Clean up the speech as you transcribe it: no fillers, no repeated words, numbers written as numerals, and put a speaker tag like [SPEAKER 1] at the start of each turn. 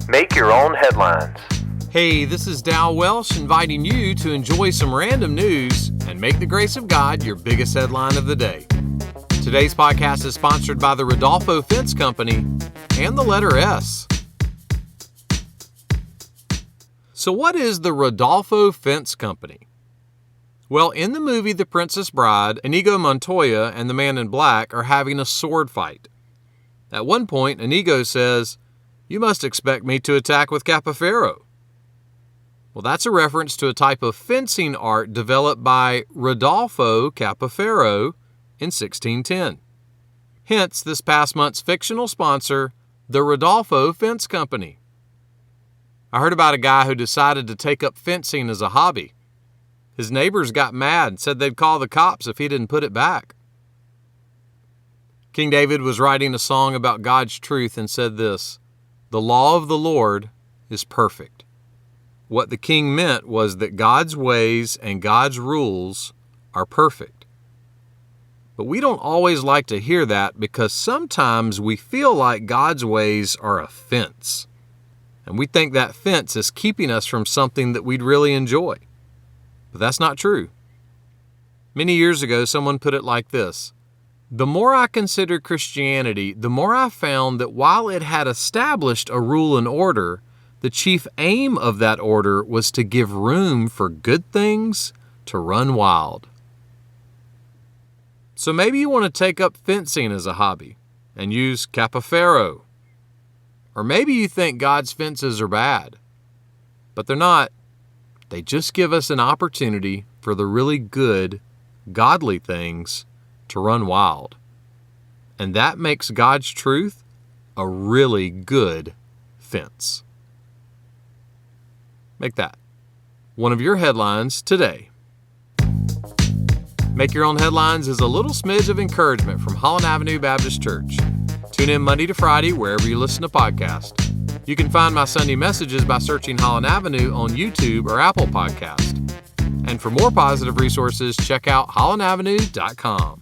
[SPEAKER 1] Make your own headlines.
[SPEAKER 2] Hey, this is Dow Welsh inviting you to enjoy some random news and make the grace of God your biggest headline of the day. Today's podcast is sponsored by the Rodolfo Fence Company and the letter S. So what is the Rodolfo Fence Company? Well, in the movie The Princess Bride, Inigo Montoya and the Man in Black are having a sword fight. At one point, Inigo says, "You must expect me to attack with Capoferro." Well, that's a reference to a type of fencing art developed by Rodolfo Capoferro in 1610. Hence, this past month's fictional sponsor, the Rodolfo Fence Company. I heard about a guy who decided to take up fencing as a hobby. His neighbors got mad and said they'd call the cops if he didn't put it back. King David was writing a song about God's truth and said this, "The law of the Lord is perfect." What the king meant was that God's ways and God's rules are perfect. But we don't always like to hear that because sometimes we feel like God's ways are a fence. And we think that fence is keeping us from something that we'd really enjoy. But that's not true. Many years ago, someone put it like this: the more I considered Christianity, the more I found that while it had established a rule and order, the chief aim of that order was to give room for good things to run wild. So maybe you want to take up fencing as a hobby and use Capoferro. Or maybe you think God's fences are bad, but they're not. They just give us an opportunity for the really good, godly things to run wild. And that makes God's truth a really good fence. Make that one of your headlines today. Make Your Own Headlines is a little smidge of encouragement from Holland Avenue Baptist Church. Tune in Monday to Friday wherever you listen to podcasts. You can find my Sunday messages by searching Holland Avenue on YouTube or Apple Podcast. And for more positive resources, check out hollandavenue.com.